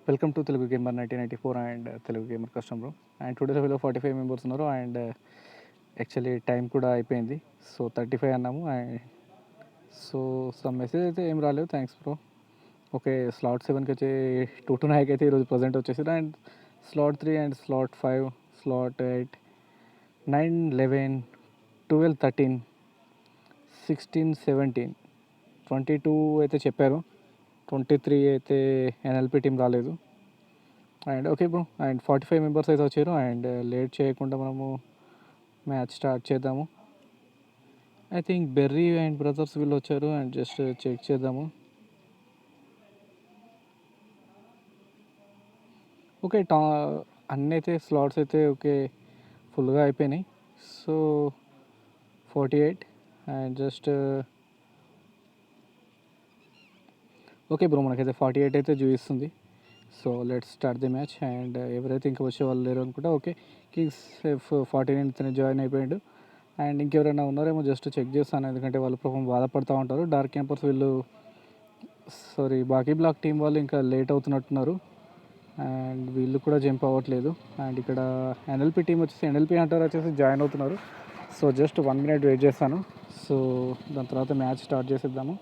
Welcome to Telugu gamer 1994 and Telugu gamer custom bro. And today లెవెల్లో 45 members ఉన్నారు. And actually time కూడా అయిపోయింది. So 35 అన్నాము. అండ్ సో సమ్ మెసేజ్ అయితే ఏం రాలేదు. Thanks bro. ఓకే, స్లాట్ 7కి వచ్చి 2 to 9 అయితే ఈరోజు ప్రజెంట్ వచ్చేసారు. And slot 3 and slot 5, slot 8, 9, 11, 12, 13, 16, 17, 22 అయితే చెప్పారు. 23 అయితే ఎన్ఎల్పి టీం రాలేదు. And okay bro, and 45 members అయితే వచ్చారు. అండ్ లేట్ చేయకుండా మనము మ్యాచ్ స్టార్ట్ చేద్దాము. I think berry and brothers వీళ్ళు వచ్చారు. అండ్ జస్ట్ చెక్ చేద్దాము. ఓకే, అన్నీ అయితే స్లాట్స్ అయితే ఓకే ఫుల్గా అయిపోయినాయి. So 48 and just okay bro, మనకైతే 48 అయితే చూపిస్తుంది. So let's start the match. And ఎవరైతే ఇంకా వచ్చే వాళ్ళు లేరు అనుకుంటా. ఓకే, కింగ్స్ 49 జాయిన్ అయిపోయాడు. అండ్ ఇంకెవరైనా ఉన్నారేమో జస్ట్ చెక్ చేస్తాను, ఎందుకంటే వాళ్ళు పాపం బాధపడుతూ ఉంటారు. డార్క్ క్యాంపర్స్ వీళ్ళు బాకీ బ్లాక్ టీం వాళ్ళు ఇంకా లేట్ అవుతున్నట్టున్నారు. అండ్ వీళ్ళు కూడా జంప్ అవ్వట్లేదు. అండ్ ఇక్కడ ఎన్ఎల్పి టీం వచ్చేసి ఎన్ఎల్పి అంటారు వచ్చేసి జాయిన్ అవుతున్నారు. సో జస్ట్ 1 minute వెయిట్ చేస్తాను. సో దాని తర్వాత మ్యాచ్ స్టార్ట్ చేసేద్దాము.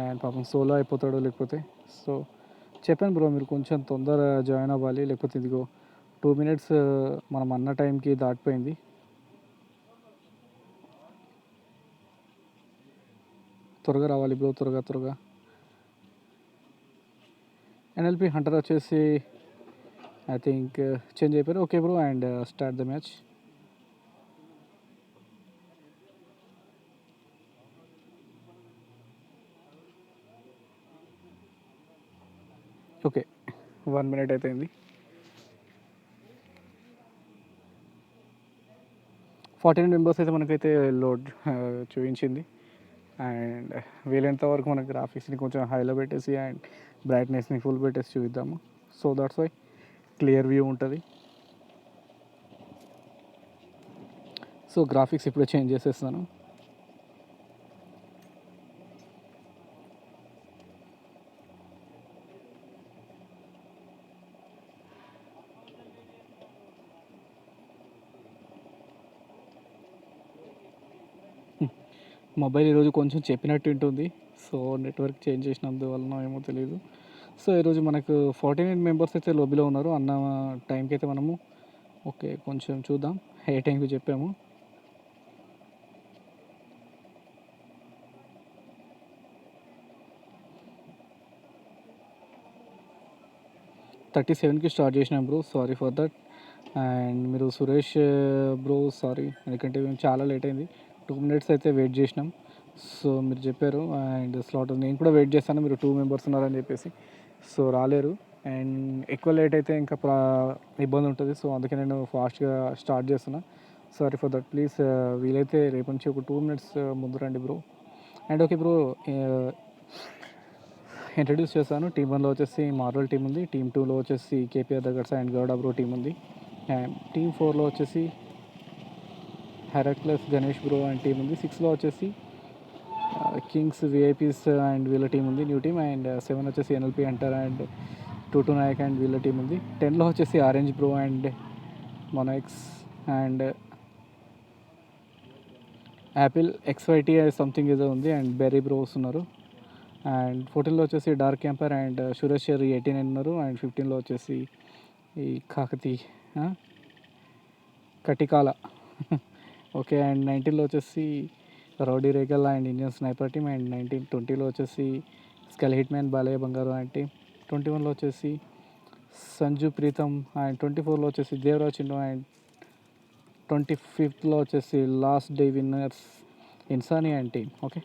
అండ్ పాపం సోలో అయిపోతాడు లేకపోతే. సో చెప్పాను బ్రో, మీరు కొంచెం తొందర జాయిన్ అవ్వాలి, లేకపోతే ఇదిగో 2 minutes మనం అన్న టైంకి దాటిపోయింది. త్వరగా రావాలి బ్రో, త్వరగా. ఎన్ఎల్పి హంటర్ వచ్చేసి ఐ థింక్ చేంజ్ అయిపోయారు. Okay bro, and start the match. Okay, 1 minute అయితే అయింది. 49 మెంబర్స్ అయితే మనకైతే లోడ్ చూపించింది. అండ్ వీలైనంత వరకు మన గ్రాఫిక్స్ని కొంచెం హైలో పెట్టేసి అండ్ బ్రైట్నెస్ని ఫుల్ పెట్టేసి చూద్దాము. So that's why clear view ఉంటుంది. సో గ్రాఫిక్స్ ఇప్పుడే చేంజ్ చేసేస్తాను. మొబైల్ ఈరోజు కొంచెం చెప్పినట్టు ఉంటుంది. సో నెట్వర్క్ చేంజ్ చేసినందువలన ఏమో తెలియదు. సో ఈరోజు మనకు 49 మెంబర్స్ అయితే లోబీలో ఉన్నారు. అన్న టైంకి అయితే మనము ఓకే కొంచెం చూద్దాం ఏ టైంకి చెప్పాము. థర్టీ సెవెన్కి స్టార్ట్ చేసినాం bro, sorry for that. And మీరు సురేష్ బ్రో సారీ, ఎందుకంటే మేము చాలా లేట్ అయింది. 2 minutes అయితే వెయిట్ చేసినాం. సో మీరు చెప్పారు అండ్ స్లాట్ నేను కూడా వెయిట్ చేస్తాను, మీరు 2 members ఉన్నారని చెప్పేసి. సో రాలేరు. అండ్ ఎక్కువ లేట్ అయితే ఇంకా ఇబ్బంది ఉంటుంది. సో అందుకే నేను ఫాస్ట్గా స్టార్ట్ చేస్తున్నా. Sorry for that. ప్లీజ్ వీలైతే రేపు నుంచి ఒక 2 minutes ముందు రండి bro. And okay bro, introduce చేశాను. టీమ్ 1లో వచ్చేసి మార్వల్ టీం ఉంది. టీమ్ 2లో వచ్చేసి KPR daggers and Gowda bro team ఉంది. అండ్ టీమ్ 4లో వచ్చేసి Hercules Ganesh bro and team ఉంది. 6లో వచ్చేసి కింగ్స్ విఐపీస్ అండ్ వీళ్ళ టీం ఉంది, న్యూ టీమ్. అండ్ 7 వచ్చేసి ఎన్ఎల్పి అంటార్ అండ్ 2 నాయక్ అండ్ వీళ్ళ టీం ఉంది. 10లో వచ్చేసి ఆరెంజ్ బ్రో అండ్ మొనాక్స్ అండ్ యాపిల్ ఎక్స్వైటీ సంథింగ్ ఏదో ఉంది. అండ్ బెర్రీ బ్రోస్ ఉన్నారు. అండ్ 14లో వచ్చేసి డార్క్ క్యాంపర్ అండ్ సురేష్ 89 ఉన్నారు. అండ్ 15లో వచ్చేసి ఈ కటికాల ఓకే. అండ్ 19లో వచ్చేసి rowdy regal and Indian sniper team. And 20లో వచ్చేసి స్కెల్ హిట్ మ్యాన్ బాలయ్య బంగారు అండ్ టీమ్. 21లో వచ్చేసి సంజు ప్రీతం. అండ్ 24లో వచ్చేసి దేవరాజ్ చిన్ను. అండ్ 25లో వచ్చేసి last day winners Insaani and team. Okay,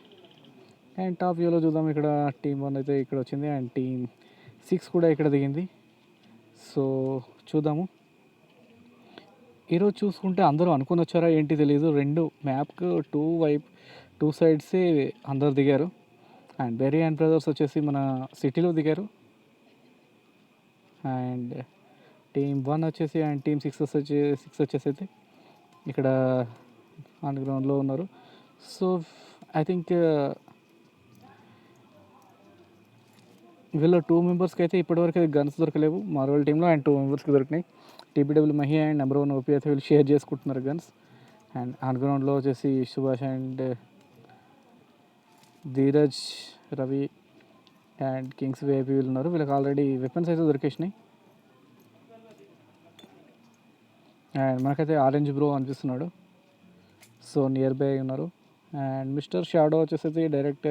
and top వ్యూలో చూద్దాం. ఇక్కడ టీమ్ 1 అయితే ఇక్కడ వచ్చింది అండ్ టీమ్ 6 కూడా ఇక్కడ దిగింది. సో చూద్దాము. ఈరోజు చూసుకుంటే అందరూ అనుకుని వచ్చారా ఏంటి తెలియదు, రెండు మ్యాప్కు టూ సైడ్సే అందరు దిగారు. అండ్ బెర్రీ అండ్ బ్రదర్స్ వచ్చేసి మన సిటీలో దిగారు. అండ్ టీమ్ 1 వచ్చేసి అండ్ టీమ్ 6 వచ్చేసి అయితే ఇక్కడ అండర్ గ్రౌండ్లో ఉన్నారు. సో ఐ థింక్ వీళ్ళు 2 మెంబర్స్కి అయితే ఇప్పటివరకు అయితే గన్స్ దొరకలేవు మార్వల్ టీంలో, అండ్ 2 మెంబర్స్కి దొరికినాయి. TPW Mahi and number 1 OP అయితే వీళ్ళు షేర్ చేసుకుంటున్నారు గన్స్. అండ్ అండర్గ్రౌండ్లో వచ్చేసి Subhash and Dheeraj, Ravi and kings VP వీళ్ళు ఉన్నారు. వీళ్ళకి ఆల్రెడీ వెపన్స్ అయితే దొరికేసినాయి. అండ్ మనకైతే ఆరెంజ్ బ్రో అనిపిస్తున్నాడు, సో నియర్ బై ఉన్నారు. అండ్ మిస్టర్ షాడో వచ్చేసి డైరెక్ట్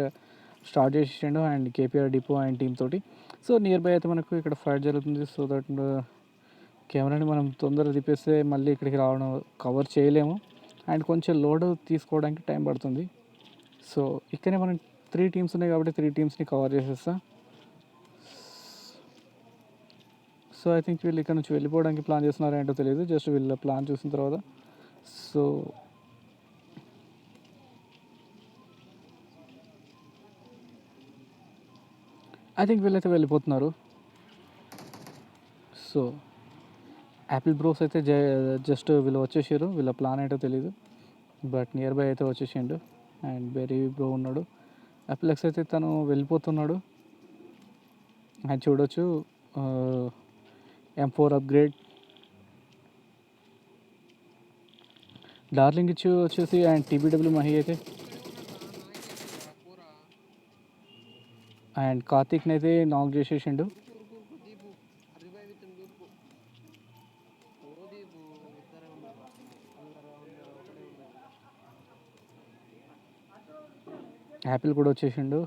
స్టార్ట్ చేసేసిండు and KPR depot and team తోటి. సో నియర్ బై అయితే మనకు ఇక్కడ ఫైట్ జరుగుతుంది. సో దట్ కెమెరాని మనం తొందరగా తిప్పేస్తే మళ్ళీ ఇక్కడికి రావడం కవర్ చేయలేము, అండ్ కొంచెం లోడ్ తీసుకోవడానికి టైం పడుతుంది. సో ఇక్కడనే మనం 3 టీమ్స్ ఉన్నాయి కాబట్టి 3 టీమ్స్ని కవర్ చేసేస్తా. సో ఐ థింక్ వీళ్ళు ఇక్కడ నుంచి వెళ్ళిపోవడానికి ప్లాన్ చేస్తున్నారో ఏంటో తెలియదు, జస్ట్ వీళ్ళ ప్లాన్ చూసిన తర్వాత. సో ఐ థింక్ వీళ్ళైతే వెళ్ళిపోతున్నారు. సో యాపిల్ బ్రోస్ అయితే జస్ట్ వీళ్ళు వచ్చేసారు, వీళ్ళ ప్లాన్ ఏంటో తెలీదు, బట్ నియర్ బై అయితే వచ్చేసిండు. అండ్ బెరీ బ్రో ఉన్నాడు. యాపిల్ ఎక్స్ అయితే తను వెళ్ళిపోతున్నాడు. అండ్ చూడొచ్చు M4 అప్గ్రేడ్, డార్లింగ్ ఇచ్చి వచ్చేసి అండ్ టీబీడబ్ల్యూ మహి అయితే అండ్ కార్తిక్ని అయితే నాక్ చేసేసిండు. యాపిల్ కూడా వచ్చేసిండు.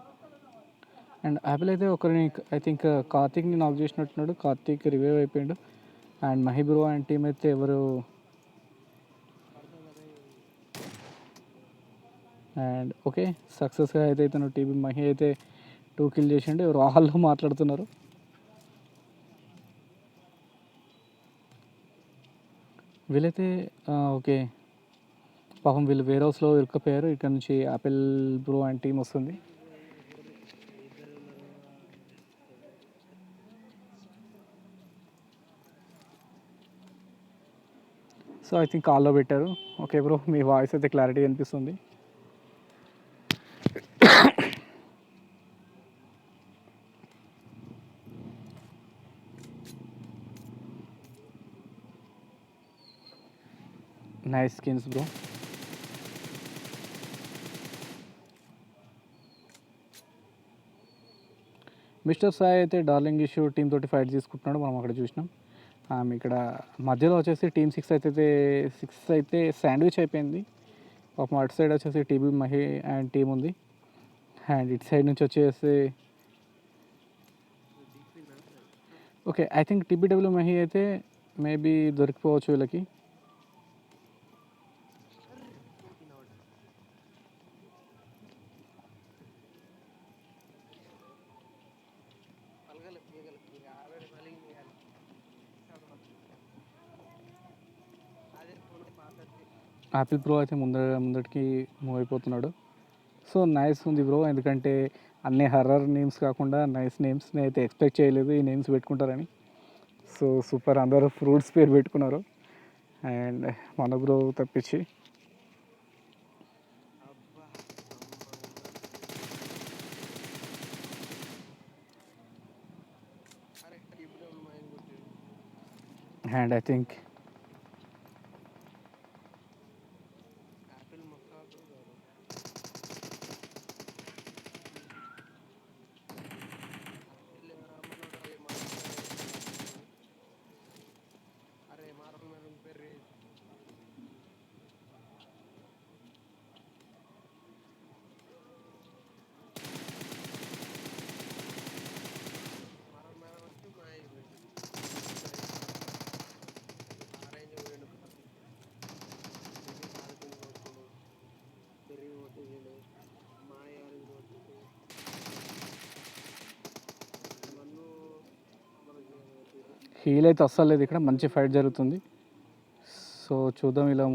అండ్ యాపిల్ అయితే ఒకరిని ఐ థింక్ కార్తిక్ని నాక్ చేసినట్టున్నాడు, కార్తిక్ రివైవ్ అయిపోయాడు. And Mahi bro and team అయితే ఎవరు అండ్ ఓకే సక్సెస్గా అయితే తను టీబీ మహి అయితే 2 కిల్ చేసిండు. ఎవరు హాల్లో మాట్లాడుతున్నారు. వీళ్ళైతే ఓకే పాపం వీళ్ళు వేర్ హౌస్లో ఇరుక్కుపోయారు. ఇక్కడ నుంచి యాపిల్ బ్రో అండ్ టీం వస్తుంది. సో ఐ థింక్ కాల్లో పెట్టారు. ఓకే బ్రో, మీ వాయిస్ అయితే క్లారిటీ అనిపిస్తుంది. Nice skins bro. Mister Sai అయితే డార్లింగ్ ఇష్యూ టీమ్ తోటి ఫైట్ తీసుకుంటున్నాడు, మనం అక్కడ చూసినాం. ఇక్కడ మధ్యలో వచ్చేసి టీమ్ 6 అయితే శాండ్విచ్ అయిపోయింది. పాపం అటు సైడ్ వచ్చేసి టీబీ మహి అండ్ టీం ఉంది. అండ్ ఇటు సైడ్ నుంచి వచ్చేసి ఓకే ఐ థింక్ టీబీడబ్ల్యూ మహి అయితే మేబీ దొరికిపోవచ్చు వీళ్ళకి. యాపిల్ బ్రో అయితే ముందటికి మూవ్ అయిపోతున్నాడు. సో నైస్ ఉంది బ్రో, ఎందుకంటే అన్ని హర్రర్ నేమ్స్ కాకుండా నైస్ నేమ్స్ని అయితే ఎక్స్పెక్ట్ చేయలేదు ఈ నేమ్స్ పెట్టుకుంటారని. సో సూపర్, అందరూ ఫ్రూట్స్ పేరు పెట్టుకున్నారు అండ్ మన బ్రో తప్పించి. అండ్ ఐ థింక్ హీల్ అయితే అస్సలు లేదు, ఇక్కడ మంచి ఫైట్ జరుగుతుంది. సో చూద్దాం ఇలా.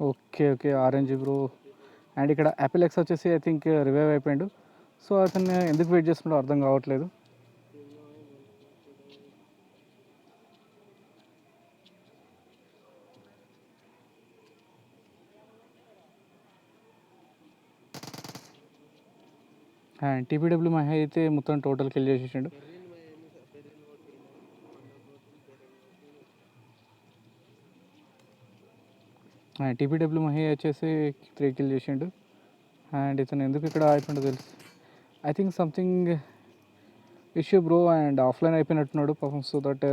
Okay okay orange bro. And ఇక్కడ యాపిల్ ఎక్స్ వచ్చేసి ఐ థింక్ రివైవ్ అయిపోయాడు. సో అతను ఎందుకు వెయిట్ చేస్తున్నాడో అర్థం కావట్లేదు. అండ్ టీపీడబ్ల్యూ మహి అయితే మొత్తం టోటల్ కిల్ చేసేసిండు. టీపీడబ్ల్యూ మహి వచ్చేసి 3 కిల్ చేసిండు. అండ్ ఇతను ఎందుకు ఇక్కడ అయిపోయిండో తెలుసు. I think something issue bro and offline అయిపోయినట్టున్నాడు పాపం. సో దట్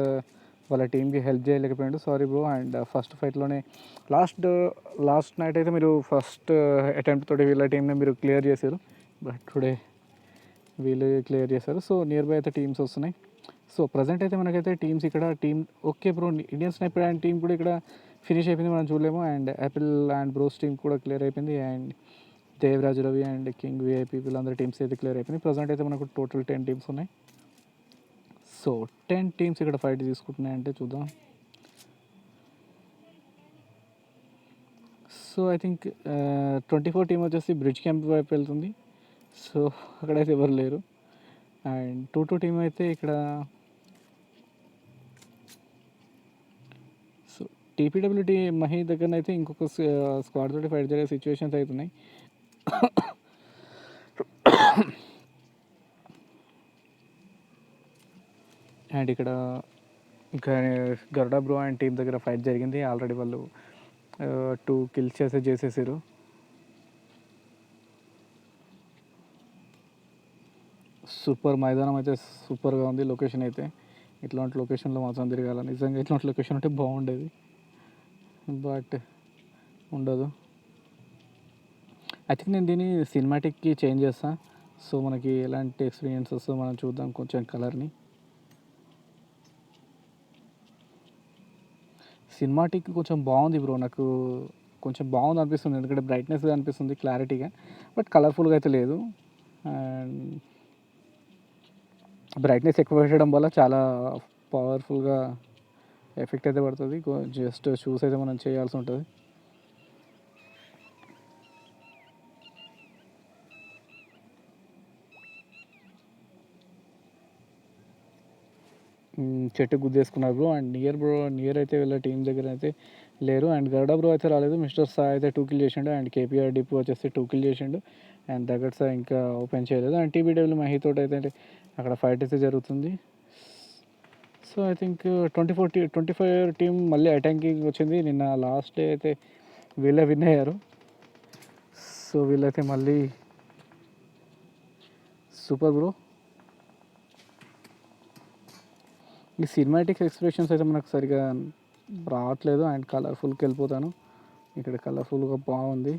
వాళ్ళ టీంకి హెల్ప్ చేయలేకపోయాడు. Sorry bro. అండ్ ఫస్ట్ ఫైట్లోనే లాస్ట్ నైట్ అయితే మీరు ఫస్ట్ అటెంప్ట్ తోటి వీళ్ళ టీంని మీరు క్లియర్ చేశారు. బట్ టుడే వీళ్ళు క్లియర్ చేశారు. సో నియర్ బై అయితే టీమ్స్ వస్తున్నాయి. సో ప్రజెంట్ అయితే మనకైతే టీమ్స్ ఇక్కడ okay bro, Indian sniper and team కూడా ఇక్కడ ఫినిష్ అయిపోయింది, మనం చూడలేము. And Apple and bros team కూడా క్లియర్ అయిపోయింది. And Devaraju Ravi and king VIP వీళ్ళందరూ టీమ్స్ అయితే క్లియర్ అయిపోయింది. ప్రజెంట్ అయితే మనకు టోటల్ 10 టీమ్స్ ఉన్నాయి. సో 10 టీమ్స్ ఇక్కడ ఫైట్ తీసుకుంటున్నాయంటే చూద్దాం. సో ఐ థింక్ 24 టీం వచ్చేసి బ్రిడ్జ్ క్యాంప్ వైపు వెళ్తుంది. సో అక్కడైతే ఎవరు లేరు. అండ్ 2-2 టీం అయితే ఇక్కడ సో టీపీడబ్ల్యూటీ మహి దగ్గర అయితే ఇంకొక స్క్వాడ్ తోటి ఫైట్ జరిగే సిచ్యువేషన్స్ అవుతున్నాయి. అండ్ ఇక్కడ గరుడా బ్రో అండ్ టీం దగ్గర ఫైట్ జరిగింది. ఆల్రెడీ వాళ్ళు 2 కిల్స్ చేసేసారు. సూపర్ మైదానం అయితే సూపర్గా ఉంది. లొకేషన్ అయితే ఇట్లాంటి లొకేషన్లో మాత్రం తిరగాలి. నిజంగా ఇట్లాంటి లొకేషన్ ఉంటే బాగుండేది, బట్ ఉండదు. ఐ థింక్ నేను దీన్ని సినిమాటిక్కి చేంజ్ చేస్తాను. సో మనకి ఎలాంటి ఎక్స్పీరియన్స్ వస్తుందో మనం చూద్దాం. కొంచెం కలర్ని సినిమాటిక్ కొంచెం బాగుంది బ్రో, నాకు కొంచెం బాగుంది అనిపిస్తుంది. ఎందుకంటే బ్రైట్నెస్ అనిపిస్తుంది క్లారిటీగా, బట్ కలర్ఫుల్గా అయితే లేదు. అండ్ బ్రైట్నెస్ ఎక్కువ పెట్టడం వల్ల చాలా పవర్ఫుల్గా ఎఫెక్ట్ అయితే పడుతుంది. జస్ట్ షూస్ అయితే మనం చేయాల్సి ఉంటుంది. చెట్టు గుద్దేసుకున్నారు బ్రో. అండ్ నియర్ అయితే వీళ్ళ టీం దగ్గర అయితే లేరు. అండ్ గరుడా బ్రో అయితే రాలేదు. మిస్టర్ సాయ్ అయితే 2 కిల్ చేసిండు. అండ్ కేపీఆర్ డిపో వచ్చేసి 2 కిల్ చేసిండు. అండ్ దగ్గర సార్ ఇంకా ఓపెన్ చేయలేదు. అండ్ టీబీడబ్ల్యూ మహితో అయితే అక్కడ ఫైట్ అయితే జరుగుతుంది. సో ఐ థింక్ 25 టీం మళ్ళీ అటాకింగ్ వచ్చింది. నిన్న లాస్ట్ డే అయితే వీళ్ళే విన్ అయ్యారు. సో వీళ్ళైతే మళ్ళీ సూపర్ బ్రో. ఈ సినిమాటిక్ ఎక్స్ప్రెషన్స్ అయితే మనకు సరిగా రావట్లేదు. అండ్ కలర్ఫుల్కి వెళ్ళిపోతాను. ఇక్కడ కలర్ఫుల్గా బాగుంది.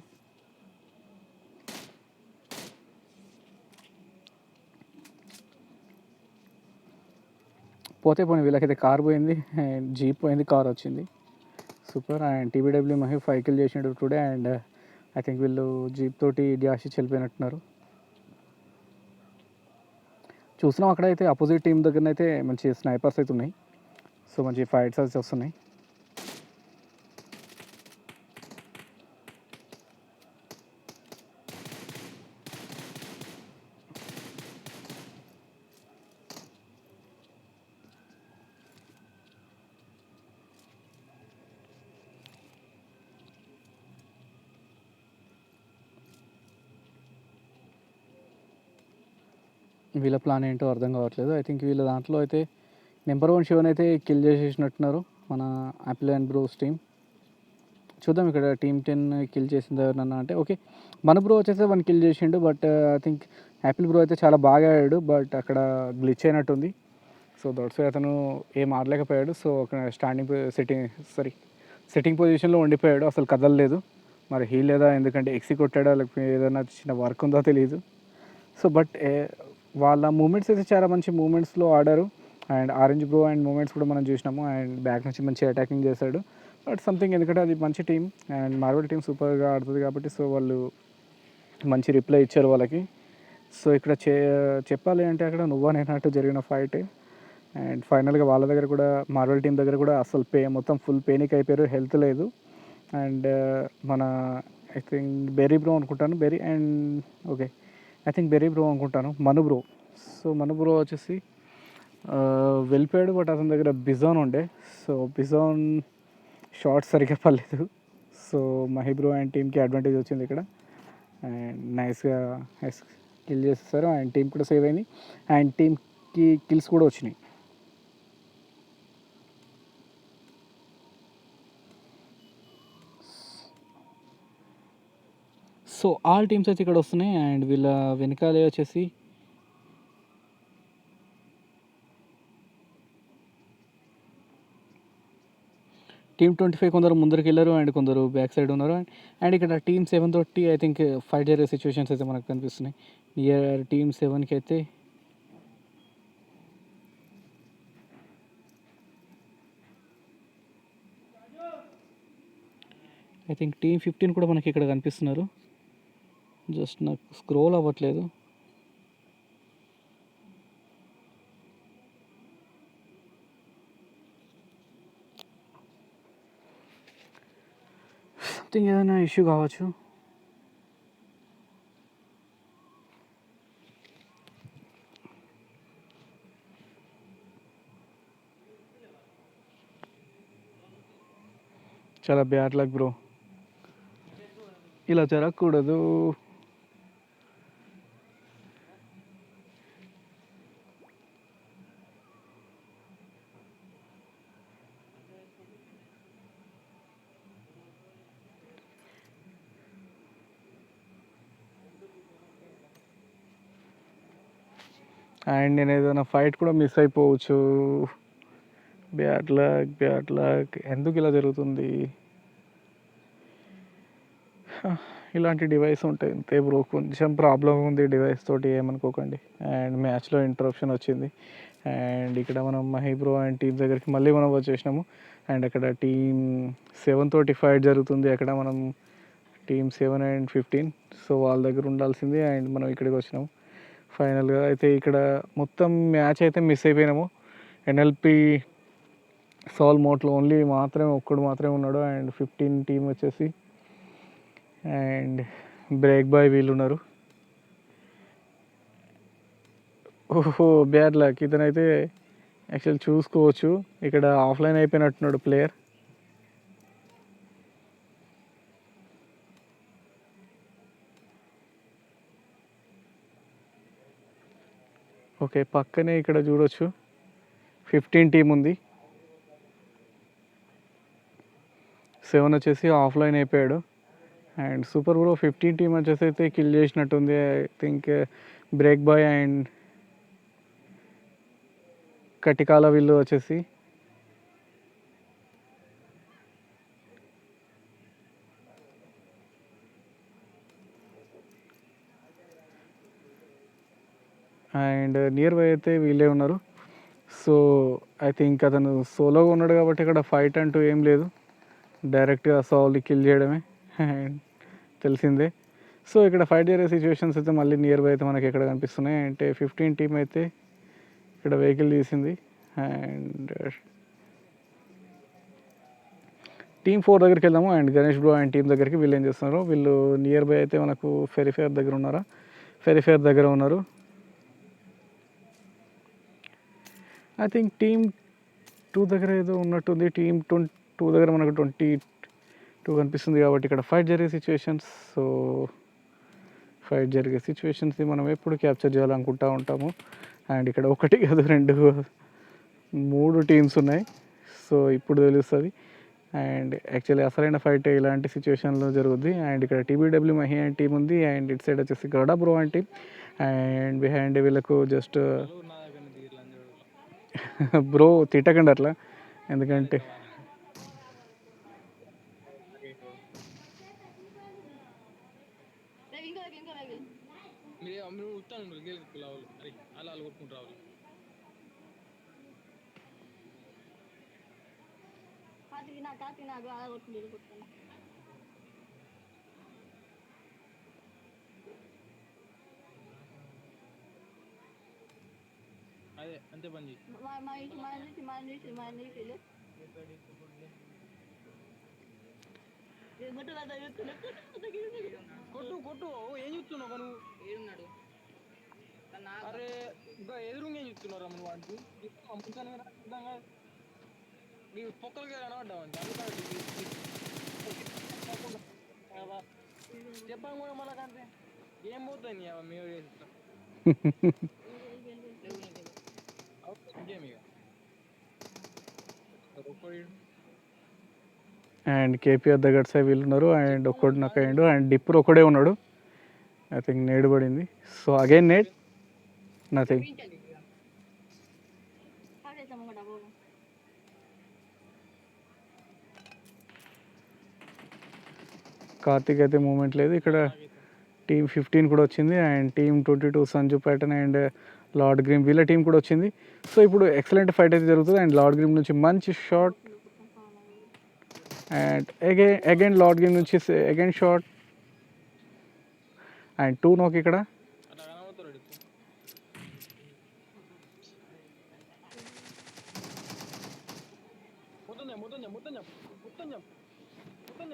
పోతే పోనీ వీళ్ళకైతే కార్ పోయింది, అండ్ జీప్ పోయింది, కార్ వచ్చింది. సూపర్. అండ్ టీబీడబ్ల్యూ మహి 5 కిల్ చేసినట్టు టుడే. అండ్ ఐ థింక్ వీళ్ళు జీప్ తోటి డాష్ వెళ్ళిపోయినట్టున్నారు. చూసినాం అక్కడైతే అపోజిట్ టీం దగ్గరనైతే మంచి స్నైపర్స్ అయితే ఉన్నాయి. సో మంచి ఫైట్స్ అయితే వస్తున్నాయి. వీళ్ళ ప్లాన్ ఏంటో అర్థం కావట్లేదు. ఐ థింక్ వీళ్ళ దాంట్లో అయితే నెంబర్ 1 శివన్ అయితే కిల్ చేసేసినట్టున్నారు మన యాపిల్ అండ్ బ్రోస్ టీం. చూద్దాం ఇక్కడ టీమ్ 10 కిల్ చేసింది ఎవరన్నా అంటే ఓకే. మన బ్రో వచ్చేసి 1 కిల్ చేసిండు. But I think Apple bro అయితే చాలా బాగా ఆడాడు. బట్ అక్కడ గ్లిచ్ అయినట్టుంది. సో దట్స్ అతను ఏం ఆడలేకపోయాడు. సో ఒక సెట్టింగ్ పొజిషన్లో ఉండిపోయాడు, అసలు కదలలేదు. మరి హీల్ లేదా ఎందుకంటే ఎక్సి కొట్టాడా లేకపోతే ఏదైనా చిన్న వర్క్ ఉందో తెలియదు. సో బట్ వాళ్ళ మూమెంట్స్ అయితే చాలా మంచి మూమెంట్స్లో ఆడారు. And orange bro and moments కూడా మనం చూసినాము. అండ్ బ్యాక్ నుంచి మంచి అటాకింగ్ చేశాడు. బట్ సంథింగ్ ఎందుకంటే అది మంచి టీం అండ్ మార్వెల్ టీం సూపర్గా ఆడుతుంది కాబట్టి సో వాళ్ళు మంచి రిప్లై ఇచ్చారు వాళ్ళకి. సో ఇక్కడ చెప్పాలి అంటే అక్కడ నువ్వా నేనట్టు జరిగిన ఫైట్. అండ్ ఫైనల్గా వాళ్ళ దగ్గర కూడా మార్వెల్ టీం దగ్గర కూడా అసలు మొత్తం ఫుల్ పేనిక్ అయిపోయారు, హెల్త్ లేదు. అండ్ మన ఐ థింక్ బెర్రీ బ్రో అనుకుంటాను, బెర్రీ బ్రో అనుకుంటాను, మను బ్రో. సో మను బ్రో వచ్చేసి వెళ్ళిపోయాడు. బట్ అతని దగ్గర బిజాన్ ఉండే. సో బిజాన్ షార్ట్ సరిగ్గా పర్లేదు. సో మహి బ్రో అండ్ టీమ్కి అడ్వాంటేజ్ వచ్చింది ఇక్కడ. అండ్ నైస్గా కిల్ చేసేసారు అండ్ టీం కూడా సేవ్ అయింది అండ్ టీంకి కిల్స్ కూడా వచ్చినాయి. సో ఆల్ టీమ్స్ అయితే ఇక్కడ వస్తున్నాయి అండ్ వీళ్ళ వెనకాలే వచ్చేసి టీమ్ 25 కొందరు ముందరికి వెళ్ళారు అండ్ కొందరు బ్యాక్ సైడ్ ఉన్నారు అండ్ ఇక్కడ టీమ్ 7 తోటి ఐ థింక్ ఫైట్ జరిగే సిచ్యువేషన్స్ అయితే మనకు కనిపిస్తున్నాయి. నియర్ టీమ్ 7కి అయితే ఐ థింక్ టీమ్ 15 కూడా మనకి ఇక్కడ కనిపిస్తున్నారు. జస్ట్ నాకు స్క్రోల్ అవ్వట్లేదు. సంథింగ్ ఏదైనా ఇష్యూ కావచ్చు. చాలా బ్యాడ్ లక్ బ్రో, ఇలా జరగకూడదు. అండ్ నేను ఏదైనా ఫైట్ కూడా మిస్ అయిపోవచ్చు. బ్యాడ్ లక్ ఎందుకు ఇలా జరుగుతుంది? ఇలాంటి డివైస్ ఉంటాయి అంతే బ్రో, కొంచెం ప్రాబ్లం ఉంది డివైస్ తోటి, ఏమనుకోకండి. అండ్ మ్యాచ్లో ఇంటరప్షన్ వచ్చింది అండ్ ఇక్కడ మనం మహి బ్రో అండ్ టీం దగ్గరికి మళ్ళీ మనం వచ్చేసినాము అండ్ అక్కడ టీమ్ 7 తోటి ఫైట్ జరుగుతుంది. అక్కడ మనం టీమ్ 7 అండ్ 15, సో వాళ్ళ దగ్గర ఉండాల్సింది అండ్ మనం ఇక్కడికి వచ్చినాము ఫైనల్గా. అయితే ఇక్కడ మొత్తం మ్యాచ్ అయితే మిస్ అయిపోయినాము. ఎన్ఎల్పి సాల్ మోట్లో ఓన్లీ ఒక్కడు మాత్రమే ఉన్నాడు అండ్ 15 టీం వచ్చేసి అండ్ బ్రేక్ బాయ్ వీళ్ళు ఉన్నారు. ఓహో బ్యాడ్ లక్, ఇతనైతే యాక్చువల్ చూసుకోవచ్చు ఇక్కడ ఆఫ్లైన్ అయిపోయినట్టున్నాడు ప్లేయర్. ఓకే పక్కనే ఇక్కడ చూడొచ్చు 15 టీం ఉంది. 7 వచ్చేసి ఆఫ్లైన్ అయిపోయాడు అండ్ సూపర్ బ్రో 15 టీం వచ్చేసి అయితే కిల్ చేసినట్టుంది. I think break boy and కటికాల వీళ్ళు వచ్చేసి. అండ్ నియర్ బై అయితే వీళ్ళే ఉన్నారు. సో ఐ థింక్ అతను సోలోగా ఉన్నాడు కాబట్టి ఇక్కడ ఫైట్ అంటూ ఏం లేదు, డైరెక్ట్గా సాల్ని కిల్ చేయడమే అండ్ తెలిసిందే. సో ఇక్కడ ఫైట్ జరిగే సిచ్యువేషన్స్ అయితే మళ్ళీ నియర్ బై అయితే మనకి ఎక్కడ కనిపిస్తున్నాయి అంటే 15 టీం అయితే ఇక్కడ వెహికల్ తీసింది అండ్ టీమ్ 4 దగ్గరికి వెళ్దాము and Ganesh bro and team దగ్గరికి వీళ్ళు ఏం చేస్తున్నారు, వీళ్ళు నియర్ బై అయితే మనకు ఫెరిఫేర్ దగ్గర ఉన్నారా, ఫెరిఫేర్ దగ్గర ఉన్నారు. ఐ థింక్ టీమ్ 2 దగ్గర ఏదో ఉన్నట్టుంది. టీమ్ 2 దగ్గర మనకు 22 కనిపిస్తుంది కాబట్టి ఇక్కడ ఫైట్ జరిగే సిచ్యువేషన్స్. సో ఫైట్ జరిగే సిచ్యువేషన్స్ని మనం ఎప్పుడు క్యాప్చర్ చేయాలనుకుంటూ ఉంటాము అండ్ ఇక్కడ 1 కాదు 2 3 టీమ్స్ ఉన్నాయి. సో ఇప్పుడు తెలుస్తుంది అండ్ యాక్చువల్లీ అసలైన ఫైట్ ఇలాంటి సిచ్యువేషన్లో జరుగుద్ది. అండ్ ఇక్కడ టీబీడబ్ల్యూ మహి అండ్ టీం ఉంది అండ్ ఇటు సైడ్ వచ్చేసి Gowda bro and team and behind వీళ్ళకు జస్ట్ బ్రో తిట్టకండి అట్లా, ఎందుకంటే అదే అంతే పని కొట్టు కొట్టు ఏం చూస్తున్నావు నువ్వు? ఏడున్నాడు? అరే ఇంకా ఎదురుగా ఏం చూస్తున్నారా నువ్వు? వాడికి నీ పొక్కలకి కనబడ్డావు అంటే చెప్పాను కూడా మళ్ళా కంటే ఏం పోతుంది మేము చేస్తాం. ఇంకేమి ఇక ఒక్కడు అండ్ కేపీఆర్ దగ్గర సైడ్ వీళ్ళు ఉన్నారు అండ్ ఒక్కడు నాకు అయ్యిండు అండ్ డిప్పర్ ఒకడే ఉన్నాడు. ఐ థింక్ నేడ్ పడింది. So again nade nothing. Karthik అయితే మూమెంట్ లేదు. ఇక్కడ టీమ్ 15 కూడా వచ్చింది and team 22 Sanju pattern and lord grim వీళ్ళ టీం కూడా వచ్చింది. సో ఇప్పుడు ఎక్సలెంట్ ఫైట్ అయితే జరుగుతుంది అండ్ లార్డ్ గ్రీమ్ నుంచి మంచి shot and again lord Grim నుంచి అగైన్ షాట్ అండ్ 2 నోక్ ఇక్కడ. అట్లా కనబడుతాడు మొత్తం మొత్తం మొత్తం మొత్తం మొత్తం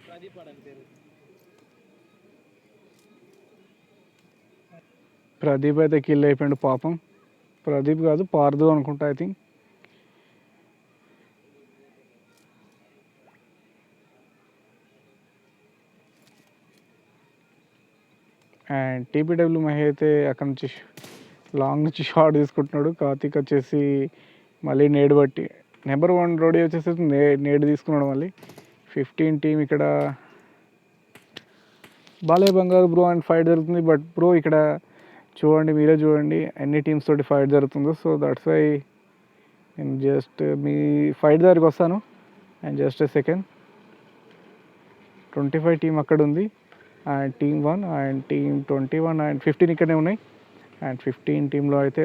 ప్రదీప్ వాడని పేరు ప్రదీప్ అయితే కిల్ అయిపోయాడు పాపం. ప్రదీప్ కాదు పార్దు అనుకుంటా ఐ థింక్. అండ్ టీపీడబ్ల్యూ మహి అయితే అక్కడ నుంచి లాంగ్ నుంచి షాట్ తీసుకుంటున్నాడు. కార్తీక్ వచ్చేసి మళ్ళీ నేడు బట్టి నెంబర్ 1 రోడీ వచ్చేసి నేడు తీసుకున్నాడు మళ్ళీ. 15 టీం ఇక్కడ బాలయ్య బంగారు బ్రో అండ్ ఫైట్ జరుగుతుంది. బట్ బ్రో ఇక్కడ చూడండి, మీరే చూడండి ఎన్ని టీమ్స్ తోటి ఫైట్ జరుగుతుందో. సో దట్స్ వై నేను జస్ట్ మీ ఫైట్ దగ్గరికి వస్తాను and just a second. 25 team అక్కడ ఉంది and team 1 and team 21 and 15 ఇక్కడనే ఉన్నాయి. అండ్ 15 టీంలో అయితే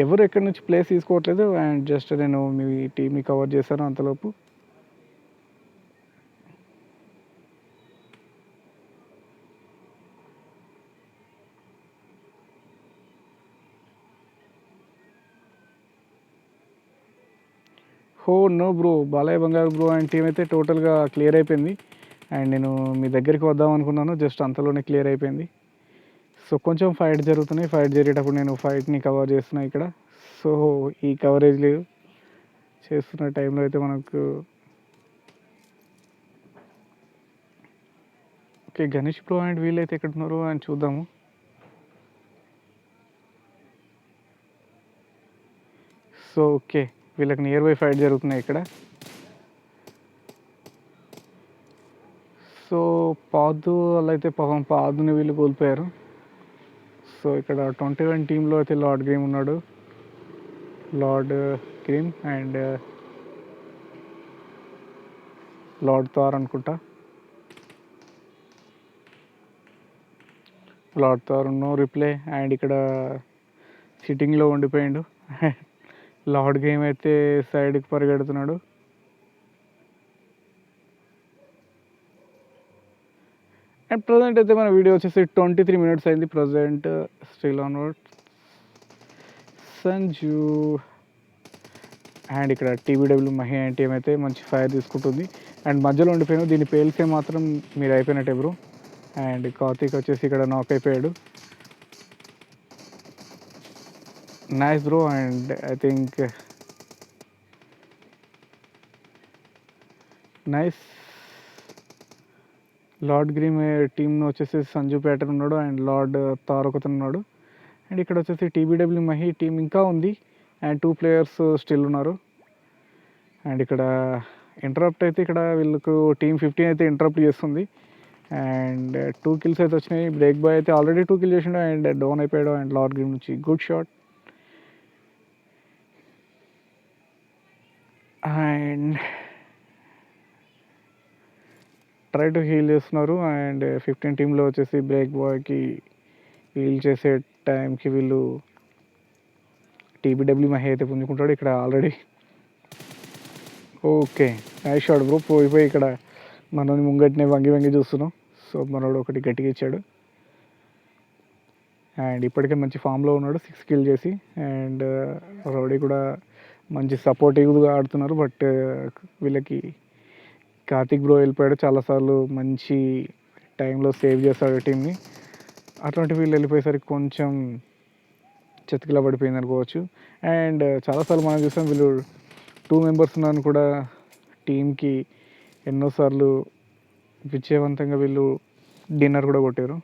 ఎవరు ఎక్కడి నుంచి ప్లేస్ తీసుకోవట్లేదు. అండ్ జస్ట్ నేను మీ టీంని కవర్ చేశాను అంతలోపు. హో నో బ్రో, బాలయ్య బంగారు బ్రో అండ్ టీం అయితే టోటల్గా క్లియర్ అయిపోయింది. అండ్ నేను మీ దగ్గరికి వద్దాం అనుకున్నాను, జస్ట్ అంతలోనే క్లియర్ అయిపోయింది. సో కొంచెం ఫైట్ జరుగుతున్నాయి. ఫైట్ జరిగేటప్పుడు నేను ఫైట్ని కవర్ చేస్తున్నాను ఇక్కడ. సో ఈ కవరేజ్ చేస్తున్న టైంలో అయితే మనకు ఓకే గణేష్ బ్రో అండ్ వీళ్ళైతే ఎక్కడ ఉన్నారు అని చూద్దాము. సో ఓకే వీళ్ళకి నియర్ బై ఫైట్ జరుగుతున్నాయి ఇక్కడ. సో పాదు వాళ్ళు అయితే పాపం పాదుని వీళ్ళు కోల్పోయారు. సో ఇక్కడ 21 టీంలో అయితే లార్డ్ గ్రీమ్ ఉన్నాడు. Lord Grim and lord Thor అనుకుంటా. Lord Thor no reply and ఇక్కడ సిట్టింగ్లో ఉండిపోయిండు. లార్డ్ గేమ్ అయితే సైడ్కి పరిగెడుతున్నాడు. అండ్ ప్రజెంట్ అయితే మన వీడియో వచ్చేసి 23 minutes అయింది. Present still onward Sanju and ఇక్కడ టీబీడబ్ల్యూ మహి అండ్ టీం అయితే మంచి ఫైర్ తీసుకుంటుంది. అండ్ మధ్యలో ఉండిపోయాను, దీన్ని పేల్సే మాత్రం మీరు అయిపోయినట్టే బ్రో. అండ్ కార్తీక్ వచ్చేసి ఇక్కడ నాక్ అయిపోయాడు. Nice bro and I think nice. Lord grim టీంను వచ్చేసి సంజు ప్యాటర్న్ ఉన్నాడు అండ్ లార్డ్ థార్ ఒకతను ఉన్నాడు. అండ్ ఇక్కడ వచ్చేసి టీబీడబ్ల్యూ మహి టీం ఇంకా ఉంది అండ్ 2 players స్టిల్ ఉన్నారు. అండ్ ఇక్కడ ఇంటరప్ట్ అయితే ఇక్కడ వీళ్ళకు టీం 15 అయితే ఇంటరప్ట్ చేస్తుంది. అండ్ 2 kills అయితే వచ్చినాయి. బ్రేక్ బాయ్ అయితే ఆల్రెడీ 2 kills చేసిండు అండ్ డౌన్ అయిపోయాడు. అండ్ లార్డ్ గ్రీమ్ నుంచి good shot and try to heal చేస్తున్నారు. అండ్ 15 టీంలో వచ్చేసి బ్రేక్ బాయ్కి హీల్ చేసే టైంకి వీళ్ళు టీబీడబ్ల్యూ మహి అయితే పుంజుకుంటాడు ఇక్కడ already. Okay nice shot bro. పోయిపోయి ఇక్కడ మనోని ముంగట్నే వంగి చూస్తున్నాం. సో మనోడు ఒకటి గట్టిగా ఇచ్చాడు అండ్ ఇప్పటికే మంచి ఫామ్లో ఉన్నాడు 6 kills చేసి. అండ్ రౌడీ కూడా మంచి సపోర్టివ్గా ఆడుతున్నారు. బట్ వీళ్ళకి కార్తిక్ బ్రో వెళ్ళిపోయాడు. చాలాసార్లు మంచి టైంలో సేవ్ చేస్తాడు టీంని. అట్లాంటి వీళ్ళు వెళ్ళిపోయేసరికి కొంచెం చతికిలా పడిపోయింది అనుకోవచ్చు. అండ్ చాలాసార్లు మనం చూసాం వీళ్ళు 2 మెంబర్స్ ఉన్నాను కూడా టీమ్కి ఎన్నోసార్లు విజయవంతంగా వీళ్ళు డిన్నర్ కూడా కొట్టారు.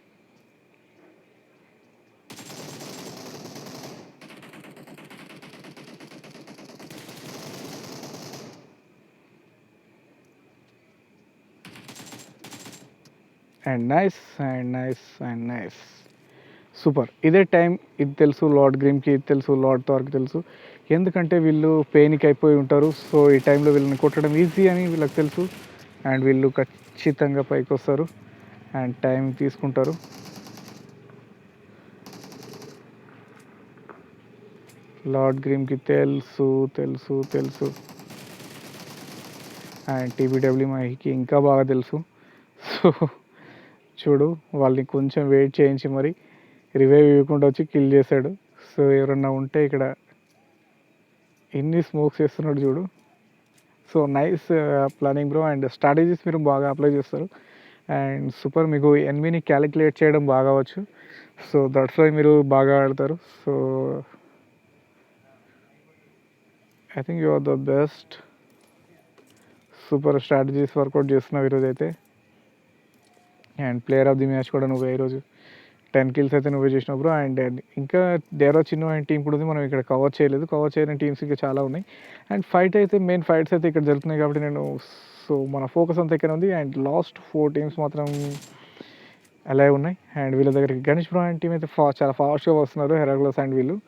And nice super. ఇదే టైం ఇది తెలుసు లార్డ్ గ్రీమ్కి, ఇది తెలుసు లార్డ్ థార్కి తెలుసు. ఎందుకంటే వీళ్ళు పెయిన్కి అయిపోయి ఉంటారు. సో ఈ టైంలో వీళ్ళని కొట్టడం ఈజీ అని వీళ్ళకి తెలుసు. అండ్ వీళ్ళు ఖచ్చితంగా పైకి వస్తారు అండ్ టైం తీసుకుంటారు. లార్డ్ గ్రీమ్కి తెలుసు అండ్ టీబీడబ్ల్యూ మహికి ఇంకా బాగా తెలుసు. సో చూడు, వాళ్ళని కొంచెం వెయిట్ చేయించి మరి రివైవ్ ఇవ్వకుండా వచ్చి కిల్ చేశాడు. సో ఎవరన్నా ఉంటే ఇక్కడ ఎన్ని స్మోక్స్ చేస్తున్నాడు చూడు. So nice planning bro. And strategies మీరు బాగా అప్లై చేస్తారు అండ్ సూపర్. మీకు ఎనిమిని క్యాలిక్యులేట్ చేయడం బాగా వచ్చు. సో దట్స్ వై మీరు బాగా ఆడతారు. So I think you are the best. Super strategies workout చేస్తున్నావు ఈరోజు అయితే. And player of the match కూడా నువ్వే ఈరోజు. 10 kills అయితే నువ్వే చేసినావు బ్రో. అండ్ ఇంకా డేరా చిన్ను అండ్ టీం కూడా ఉంది. మనం ఇక్కడ కవర్ చేయని టీమ్స్ ఇంకా చాలా ఉన్నాయి. అండ్ మెయిన్ ఫైట్స్ అయితే ఇక్కడ జరుగుతున్నాయి కాబట్టి సో మన ఫోకస్ అంతా ఇక్కడ ఉంది. అండ్ లాస్ట్ 4 teams మాత్రం అలాగే ఉన్నాయి. అండ్ వీళ్ళ దగ్గరికి గణేష్ బ్రో అండ్ టీం అయితే చాలా ఫాస్ట్గా వస్తున్నారు, హెరాక్లస్ అండ్ వీళ్ళు.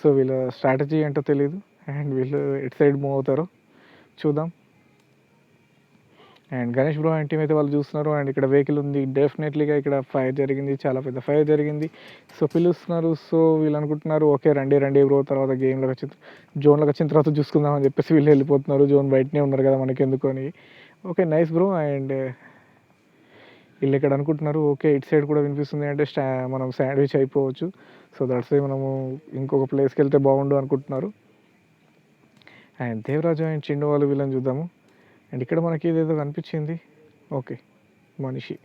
సో వీళ్ళ స్ట్రాటజీ ఏంటో తెలియదు అండ్ వీళ్ళు ఎటు సైడ్ మూవ్ అవుతారో చూద్దాం. And Ganesh bro and team అయితే వాళ్ళు చూస్తున్నారు. అండ్ ఇక్కడ వెహికల్ ఉంది, డెఫినెట్లీగా ఇక్కడ ఫైర్ జరిగింది, చాలా పెద్ద ఫైర్ జరిగింది. సో పిలుస్తున్నారు. సో వీళ్ళు అనుకుంటున్నారు ఓకే రండి బ్రో, తర్వాత జోన్లోకి వచ్చిన తర్వాత చూసుకుందాం అని చెప్పేసి వీళ్ళు వెళ్ళిపోతున్నారు. జోన్ బయటనే ఉన్నారు కదా మనకి ఎందుకు అని. Okay nice bro. అండ్ వీళ్ళు ఇక్కడ అనుకుంటున్నారు ఓకే ఇటు సైడ్ కూడా వినిపిస్తుంది అంటే మనం శాండ్విచ్ అయిపోవచ్చు. సో దట్స్ వై మనము ఇంకొక ప్లేస్కి వెళ్తే బాగుండు అనుకుంటున్నారు. అండ్ దేవరాజు అండ్ చిండు వాళ్ళు వీళ్ళని చూద్దాము. అండ్ ఇక్కడ మనకి ఇదేదో కనిపించింది. ఓకే మనిషి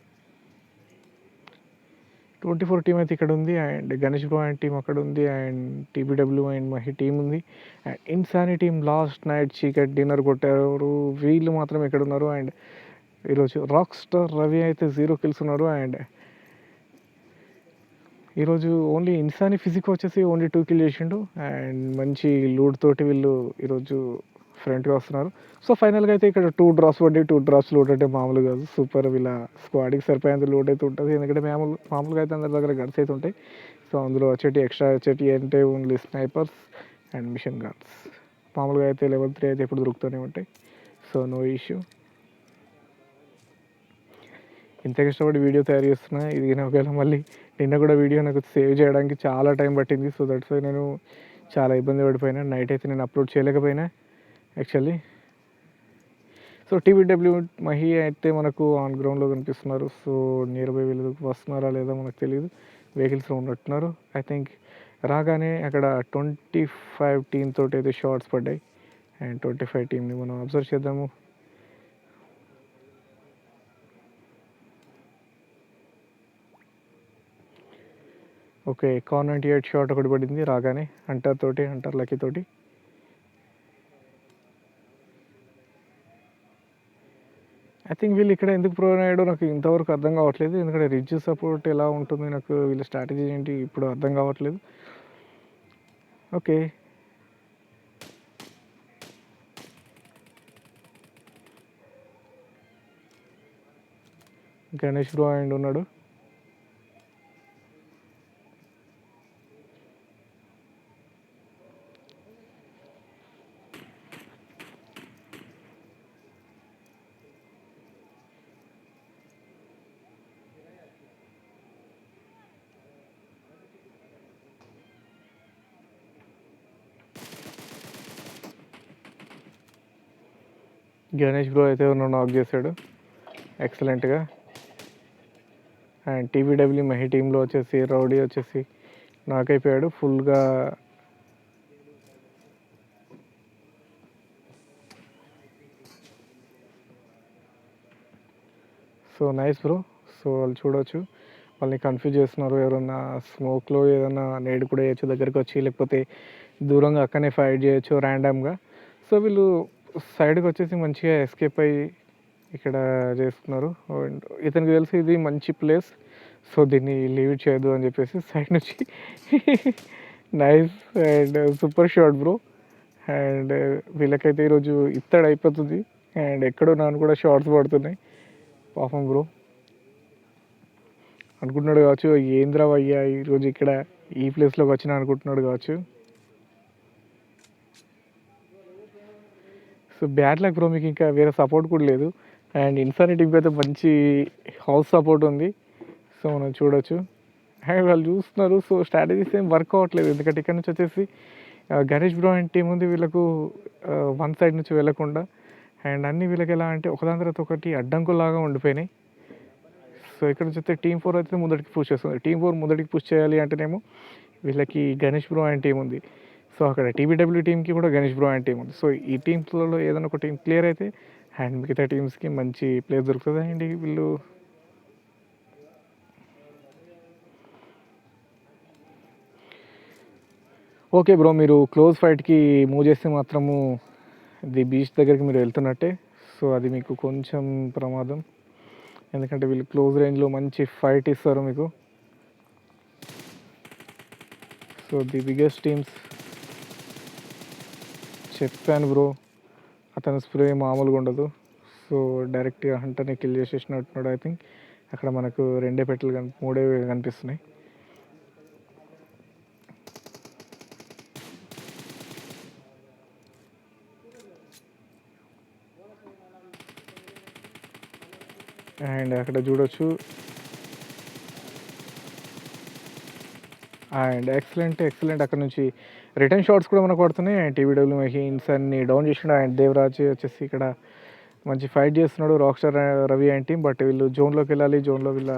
24 టీం అయితే ఇక్కడ ఉంది. And Ganesh bro and team అక్కడ ఉంది. And TBW and Mahi team ఉంది. And Insaani team last night చీకట్ డిన్నర్ కొట్టారు. వీళ్ళు మాత్రం ఇక్కడ ఉన్నారు. అండ్ ఈరోజు రాక్ స్టార్ రవి అయితే 0 kills ఉన్నారు. అండ్ ఈరోజు ఓన్లీ ఇన్సానీ ఫిజిక్ వచ్చేసి ఓన్లీ 2 kills చేసిండు. అండ్ మంచి లూడ్ తోటి వీళ్ళు ఈరోజు ఫ్రంట్గా వస్తున్నారు. సో ఫైనల్గా అయితే ఇక్కడ 2 drops పడ్డాయి. 2 drops లూట్ అంటే మామూలు కాదు. సూపర్. వీళ్ళ స్క్వాడ్కి సరిపోయేంత లూట్ అయితే ఉంటుంది. ఎందుకంటే మామూలుగా అయితే అందరి దగ్గర గన్స్ అయితే ఉంటాయి. సో అందులో ఎక్స్ట్రా వచ్చేటి అంటే only snipers and machine guns. మామూలుగా అయితే level 3 అయితే ఎప్పుడు దొరుకుతూనే ఉంటాయి. So no issue. ఇంత కష్టపడి వీడియో తయారు చేస్తున్నా. ఇది ఒకవేళ మళ్ళీ నిన్న కూడా వీడియో నాకు సేవ్ చేయడానికి చాలా టైం పట్టింది. సో దట్స్ వై నేను చాలా ఇబ్బంది పడిపోయినా. నైట్ అయితే నేను అప్లోడ్ చేయలేకపోయినా యాక్చువల్లీ. సో టీబీడబ్ల్యూ మహి అయితే మనకు ఆన్ గ్రౌండ్లో కనిపిస్తున్నారు. సో నియర్ బై వీళ్ళు వస్తున్నారా లేదా మనకు తెలియదు. వెహికల్స్లో ఉన్నట్టున్నారు. ఐ థింక్ రాగానే అక్కడ 25 team తోటి అయితే షార్ట్స్ పడ్డాయి. అండ్ 25 teamని మనం అబ్జర్వ్ చేద్దాము. ఓకే కార్ 98 షాట్ ఒకటి పడింది రాగానే హంటర్ లక్కీ తోటి. ఐ థింక్ వీళ్ళు ఇక్కడ ఎందుకు ప్రొవైడ్ అయ్యాడో నాకు ఇంతవరకు అర్థం కావట్లేదు. ఎందుకంటే రిడ్జ్ సపోర్ట్ ఎలా ఉంటుంది, నాకు వీళ్ళ స్ట్రాటజీ ఏంటి ఇప్పుడు అర్థం కావట్లేదు. ఓకే గణేష్ బ్రో అండ్ ఉన్నాడు. గణేష్ బ్రో అయితే నాక్ చేశాడు ఎక్సలెంట్గా. అండ్ టీబీడబ్ల్యూ మహి టీంలో వచ్చేసి రౌడీ వచ్చేసి నాక్ అయిపోయాడు ఫుల్గా. So nice bro. సో వాళ్ళు చూడవచ్చు వాళ్ళని కన్ఫ్యూజ్ చేస్తున్నారు. ఎవరన్నా స్మోక్లో ఏదన్నా నేడు కూడా వేయచ్చు దగ్గరికి వచ్చి, లేకపోతే దూరంగా అక్కడనే ఫైట్ చేయొచ్చు ర్యాండమ్గా. సో వీళ్ళు సైడ్కి వచ్చేసి మంచిగా ఎస్కేప్ అయ్యి ఇక్కడ చేస్తున్నారు. అండ్ ఇతనికి తెలిసి ఇది మంచి ప్లేస్, సో దీన్ని లీవ్ చేయొద్దు అని చెప్పేసి సైడ్ నుంచి nice and super shot bro. And వీళ్ళకైతే ఈరోజు ఇత్తడి అయిపోతుంది అండ్ ఎక్కడో నాన్న కూడా షార్ట్స్ పడుతున్నాయి పాపం బ్రో. అనుకుంటున్నాడు కావచ్చు ఏంద్రా అయ్యా ఈరోజు ఇక్కడ ఈ ప్లేస్లోకి వచ్చినా అనుకుంటున్నాడు కావచ్చు. సో బ్యాడ్ లక్ బ్రో, మీకు ఇంకా వేరే సపోర్ట్ కూడా లేదు. అండ్ ఇన్ఫినిటీకి అయితే మంచి హౌస్ సపోర్ట్ ఉంది, సో మనం చూడొచ్చు. అండ్ వాళ్ళు చూస్తున్నారు, సో స్ట్రాటజీస్ ఏం వర్క్ అవ్వట్లేదు. ఎందుకంటే ఇక్కడ నుంచి వచ్చేసి గణేష్ బ్రో అండ్ టీం ఉంది వీళ్ళకు వన్ సైడ్ నుంచి వెళ్ళకుండా. అండ్ అన్నీ వీళ్ళకి ఎలా అంటే ఒకదాని తర్వాత ఒకటి అడ్డంకులాగా ఉండిపోయినాయి. సో ఇక్కడ నుంచి అయితే టీమ్ 4 అయితే ముందటికి పుష్ చేస్తుంది. టీమ్ 4 ముందటికి పుష్ చేయాలి అంటేనేమో వీళ్ళకి గణేష్ బ్రో అండ్ టీం ఉంది. సో అక్కడ టీబీడబ్ల్యూ టీంకి కూడా గణేష్ బ్రో అండ్ టీం ఉంది. సో ఈ టీమ్స్లలో ఏదైనా ఒక టీం క్లియర్ అయితే అండ్ మిగతా టీమ్స్కి మంచి ప్లేస్ దొరుకుతుంది. అండ్ వీళ్ళు ఓకే బ్రో, మీరు క్లోజ్ ఫైట్కి మూవ్ చేస్తే మాత్రము ది బీచ్ దగ్గరికి మీరు వెళ్తున్నట్టే. సో అది మీకు కొంచెం ప్రమాదం, ఎందుకంటే వీళ్ళు క్లోజ్ రేంజ్లో మంచి ఫైట్ ఇస్తారు మీకు. సో ది బిగ్గెస్ట్ టీమ్స్ చెప్పాను బ్రో, అతని స్ప్రే మామూలుగా ఉండదు. సో డైరెక్ట్గా హంటర్ని కిల్ చేసేసినట్టున్నాడు. ఐ థింక్ అక్కడ మనకు 2 పెట్టెలు మూడే కనిపిస్తున్నాయి. అండ్ అక్కడ చూడొచ్చు. అండ్ ఎక్సలెంట్ అక్కడ నుంచి రిటర్న్ షాట్స్ కూడా మనకు పడుతున్నాయి. అండ్ టీవీడబ్ల్యూ మహీన్స్ అన్ని డౌన్ చేసినాడు. అండ్ దేవరాజ్ వచ్చేసి ఇక్కడ మంచి ఫైట్ చేస్తున్నాడు, rock star Ravi and team. But వీళ్ళు జోన్లోకి వెళ్ళాలి. జోన్లో వీళ్ళ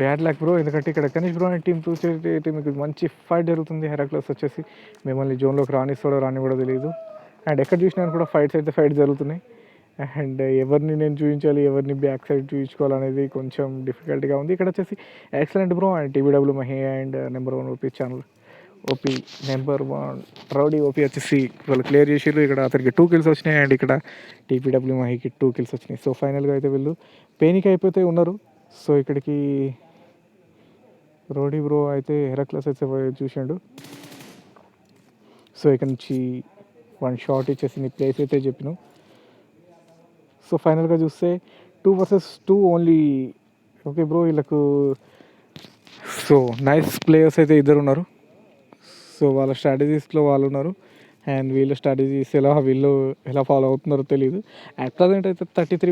బ్యాడ్ లక్ బ్రో, ఎందుకంటే ఇక్కడ గణేష్ బ్రో అండ్ టీం చూసేటి మీకు మంచి ఫైట్ జరుగుతుంది. హెరాక్లస్ వచ్చేసి మిమ్మల్ని జోన్లోకి రానిస్తాడో రాని కూడా తెలియదు. అండ్ ఎక్కడ చూసినా కూడా ఫైట్ జరుగుతున్నాయి. అండ్ ఎవరిని నేను చూపించాలి, ఎవరిని బ్యాక్ సైడ్ చూపించుకోవాలనేది కొంచెం డిఫికల్ట్గా ఉంది. ఇక్కడ వచ్చేసి excellent bro and TVW Mahi and number 1 OP channel OP number 1 rowdy OP వచ్చేసి వాళ్ళు క్లియర్ చేసారు. ఇక్కడ అతనికి 2 kills వచ్చినాయి అండ్ ఇక్కడ టీపీడబ్ల్యూ మహికి 2 kills వచ్చినాయి. సో ఫైనల్గా అయితే వీళ్ళు పెయిన్కి అయిపోతే ఉన్నారు. సో ఇక్కడికి రౌడీ బ్రో అయితే హెరాక్లస్ అయితే చూసాడు. సో ఇక్కడ నుంచి 1 షాట్ ఇచ్చేసి నీ ప్లేస్ అయితే చెప్పినావు. సో ఫైనల్గా చూస్తే 2 versus 2 ఓన్లీ. ఓకే బ్రో, వీళ్ళకు సో నైస్ ప్లేయర్స్ అయితే ఇద్దరు ఉన్నారు. సో వాళ్ళ స్ట్రాటజీస్లో వాళ్ళు ఉన్నారు అండ్ వీళ్ళ స్ట్రాటజీస్ వీళ్ళు ఎలా ఫాలో అవుతున్నారో తెలియదు. అట్ ప్రజెంట్ అయితే 33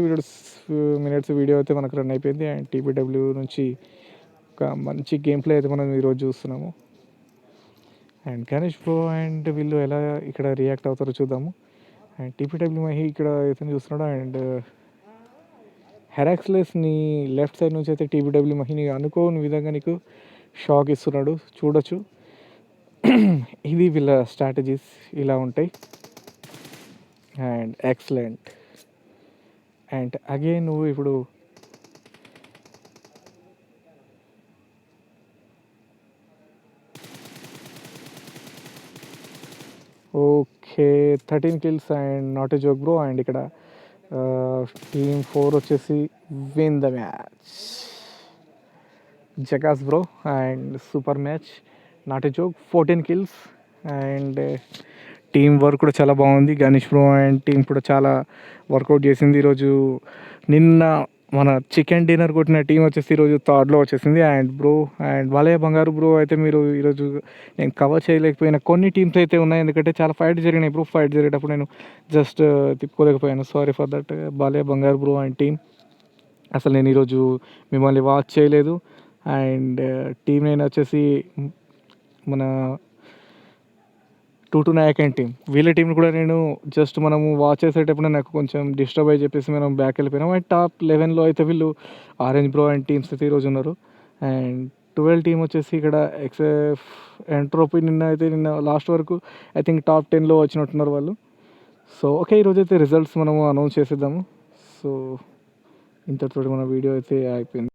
minutes వీడియో అయితే మనకు రన్ అయిపోయింది. అండ్ టీపీడబ్ల్యూ నుంచి ఒక మంచి గేమ్ ప్లే అయితే మనం ఈరోజు చూస్తున్నాము. అండ్ గణేష్ బ్రో అండ్ వీళ్ళు ఎలా ఇక్కడ రియాక్ట్ అవుతారో చూద్దాము. అండ్ టీపీడబ్ల్యూ మహి ఇక్కడ అయితే చూస్తున్నాడు. అండ్ హెరాక్లెస్ని లెఫ్ట్ సైడ్ నుంచి అయితే టీపీడబ్ల్యూ మహిని అనుకోని విధంగా నీకు షాక్ ఇస్తున్నాడు, చూడొచ్చు. ఇది వీళ్ళ స్ట్రాటజీస్ ఇలా ఉంటాయి. And excellent. అండ్ అగైన్ నువ్వు ఇప్పుడు okay 13 kills and not a joke bro. And ఇక్కడ టీమ్ 4 వచ్చేసి win the match. జకాస్ bro and super match, not a joke. 14 kills and team work కూడా చాలా బాగుంది. గణేష్ బ్రో అండ్ టీం కూడా చాలా వర్కౌట్ చేసింది ఈరోజు. నిన్న మన చికెన్ డిన్నర్ కొట్టిన టీం వచ్చేసి ఈరోజు థర్డ్లో వచ్చేసింది. అండ్ బ్రో అండ్ బాలయ్య బంగారు బ్రో అయితే మీరు ఈరోజు నేను కవర్ చేయలేకపోయిన కొన్ని టీమ్స్ అయితే ఉన్నాయి, ఎందుకంటే చాలా ఫైట్ జరిగినాయి బ్రో. ఫైట్ జరిగేటప్పుడు నేను జస్ట్ తిప్పుకోలేకపోయాను, సారీ ఫర్ దట్. బాలయ్య బంగారు బ్రో అండ్ టీం, అసలు నేను ఈరోజు మిమ్మల్ని వాచ్ చేయలేదు. అండ్ టీం నేను వచ్చేసి మన 2 నాయక్ అండ్ టీం, వీళ్ళ టీంని కూడా నేను జస్ట్ మనము వాచ్ చేసేటప్పుడు నాకు కొంచెం డిస్టర్బ్ అయ్యి చెప్పేసి మనం బ్యాక్ వెళ్ళిపోయినాం. అండ్ టాప్ 11లో అయితే వీళ్ళు ఆరెంజ్ బ్రో అండ్ టీమ్స్ అయితే ఈరోజు ఉన్నారు. అండ్ 12 టీం వచ్చేసి ఇక్కడ ఎక్స్ఎఫ్ ఎంట్రోపీ నిన్న లాస్ట్ వరకు ఐ థింక్ టాప్ 10లో వచ్చినట్టున్నారు వాళ్ళు. సో ఓకే, ఈరోజు అయితే రిజల్ట్స్ మనము అనౌన్స్ చేసేద్దాము. సో ఇంతటితో మన వీడియో అయితే అయిపోయింది.